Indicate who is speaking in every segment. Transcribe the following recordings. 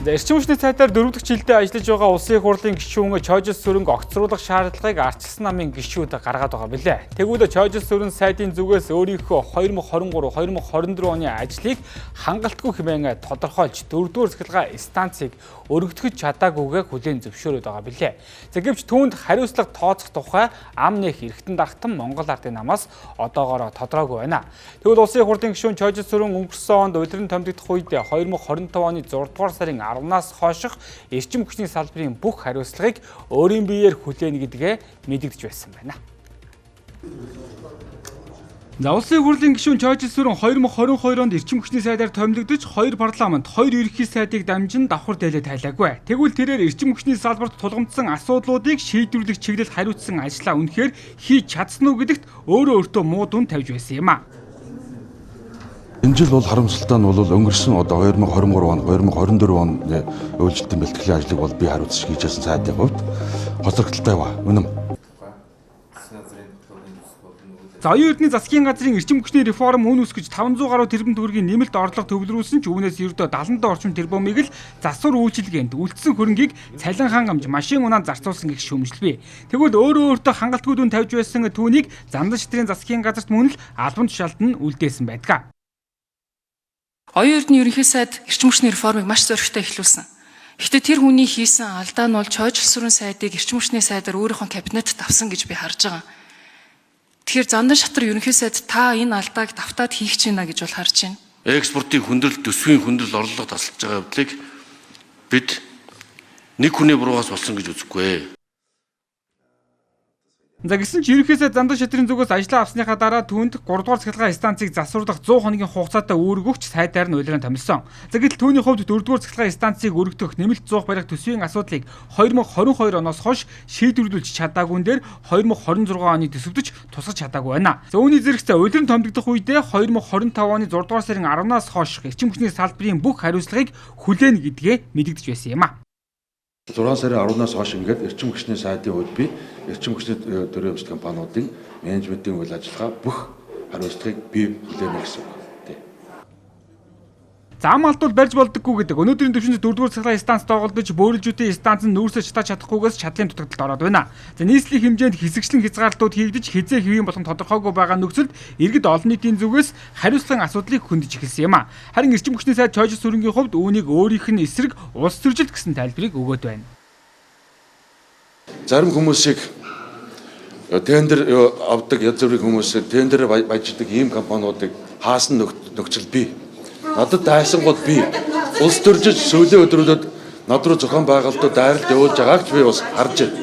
Speaker 1: Эрчим хүчний цайтаар 4 дахь жилдээ ажиллаж байгаа улсын их хурлын гишүүн Чойжис Сүрэнг огцруулах шаардлагыг ардчилсан намын гишүүд гаргаад байгаа билээ. Тэгвэл Чойжис Сүрэн сайдын зүгээс өөрийнхөө 2023-2024 оны ажлыг хангалтгүй хэмээн тодорхойлж 4-р цахилгаан станцыг өргөдгөж чадаагүйгээ хүлээн зөвшөөрөд байгаа билээ. Гэвч түүнд хариуцлага тооцох тухай ам нэх эргэтэн даргатан Монгол Ардын намаас одоогоор тодорхойгүй байна. Тэгвэл улсын их хурлын гишүүн Чойжис Сүрэн өнгөрсөн онд улиран томилогдох үед 2025 оны 6 дугаар сарын 10-наас хойших эрчим хүчний салбарын бүх хариуцлагыг өөрийн биеэр хүлээнэ гэдгээ мэдэгдэж байсан байна. Улсын их хурлын гишүүн Чойжис Сүрэн 2022 онд эрчим хүчний сайдаар томилогдож 2 парламент, 2 ерөнхий сайдыг дамжин давхар дээлээ тайлаагүй. Тэгвэл тэрээр эрчим хүчний салбарт тулгамдсан асуудлуудыг шийдвэрлэх чиглэл хариуцсан ажлаа үнэхээр хийж чадсан уу гэдэгт өөртөө муу дүн тавьж байсан юм а.
Speaker 2: Энэ жил бол харамсалтай нь бол өнгөрсөн одоо 2023 он 2024 оны үйлчлэлтийн бэлтгэлийн ажлыг бол би хариуцж хийжсэн сайдын хувьд хоцрогдолтой ба үнэн.
Speaker 1: За оюун эрдэнэ засгийн газрын эрчим хүчний реформ үн үсгэж 500 гаруй тэрбум төгрөгийн нэмэлт орлого төвлөрүүлсэн ч үүнээс ердөө 70 орчим тэрбумыг л засвар үйлчилгээнд үлдсэн хөрөнгийг цалин хангамж машин унаад зарцуулсан гэх шүүмжлэв. Тэгвэл өөртөө хангалтгүй дүн тавьж байсан түүнийг Зандан шитрийн засгийн газарт мөн л албан тушаалд нь үлдээсэн байдаг.
Speaker 3: Оюун эрдэнэ ерөнхий сайд эрчим хүчний реформыг маш зоригтой эхлүүлсэн. Гэхдээ тэр хүний хийсэн алдаа нь бол Чойжис Сүрэн сайдыг эрчим хүчний сайдаар өөрийнхөө кабинетд авсан гэж би харж байгаа. Тэгэхээр Зандан шатар ерөнхий сайд та энэ алдааг давтаад хийх гэж байна гэж бол харж байна.
Speaker 4: Экспортын хүндрэл, төсвийн хүндрэл орлого тасалж байгаа явдлыг бид нэг хүний буруугаас болсон гэж үзэхгүй.
Speaker 1: За гэсэн ч ерөнхий сайд Зандан шатрын зүгээс ажиллаа авсныхаа дараа түүнд 3 дугаар цахилгаан станцыг засварлах 100 хоногийн хугацаатай үүргөгч сайдаар нь улиран томилсон. За гэтэл түүний хувьд 4 дугаар цахилгаан станцыг өргөдөх нэмэлт 100 барих төсвийн асуудлыг 2022 оноос хойш шийдвэрлүүлж чадаагүйн дээр 2026 оны төсөвдөж тусгаж чадаагүй байна. За үүний зэрэгцээ улиран томилогдох үедээ 2025 оны 6 дугаар сарын 10-наас хойш эрчим хүчний салбарын бүх хариуцлагыг хүлээнэ гэдгээ мэдэгдэж байсан юм а.
Speaker 2: 6 сарын 10-наас хойш ингээд эрчим хүчний сайдын хувьд би эрчим хүчний төрийн өмч компаниудын менежментийн үйл ажиллагаа бүх хариуцлагыг би хүлээнэ гэсэн үг.
Speaker 1: Зам алдвал барьж болдоггүй гэдэг. Өнөөдрийн төвшөнд 4 дугаар цахилгаан станц тоглодож бөөрөлжүүдийн станц нь нүүрсэж чадах чадахгүйгээс чадлын дутагдалд ороод байна. За нийслэлийн хэмжээнд хэсэгчлэн хязгаарлалтууд хийгдэж хязээ хэвийн болон тодорхойгүй байгаа нөхцөлд иргэд олон нийтийн зүгээс хариуцлагын асуудлыг хөндөж эхэлсэн юм а. Харин эрчим хүчний сайд Чойжис Сүрэнгийн хувьд үүнийг өөрийнх нь эсрэг улс төржилт гэсэн тайлбарыг өгөөд байна.
Speaker 2: Зарим хүмүүсийг тендер авдаг янз бүрийн хүмүүсийг тендер баяждаг ийм компаниудыг хаасан нөхцөл бий. Надад дайсангууд би улс төржиж сүүлийн өдрүүдэд над руу зохион байгуулалтууд дайралт явуулж байгааг ч би бас харж байна.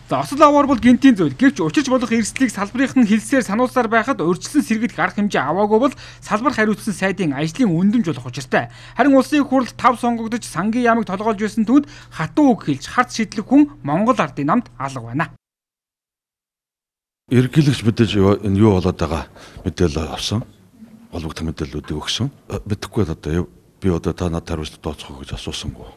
Speaker 1: За осол аваар бол гинтийн зүйл. Гэвч учирч болох эрсдлийг салбарынх нь хэлсээр сануулсаар байхад урьдчилан сэргийлэх арга хэмжээ аваагүй бол салбар хариуцсан сайдын ажлын үндэмж болох учиртай. Харин улсын их хурлд 5 сонгогдож сангийн яамыг толгойлж байсан түүнд хатуу үг хэлж харц шийдлэх хүн Монгол Ардын намд алга байна.
Speaker 2: Эргэлэгч мэдээж энэ юу болоод байгаа мэдээлэл авсан. Олбогдох мэдээллүүдийг өгсөн. Мэдэхгүй одоо би одоо та надад хариуцлага тооцох гэж асуусангүй.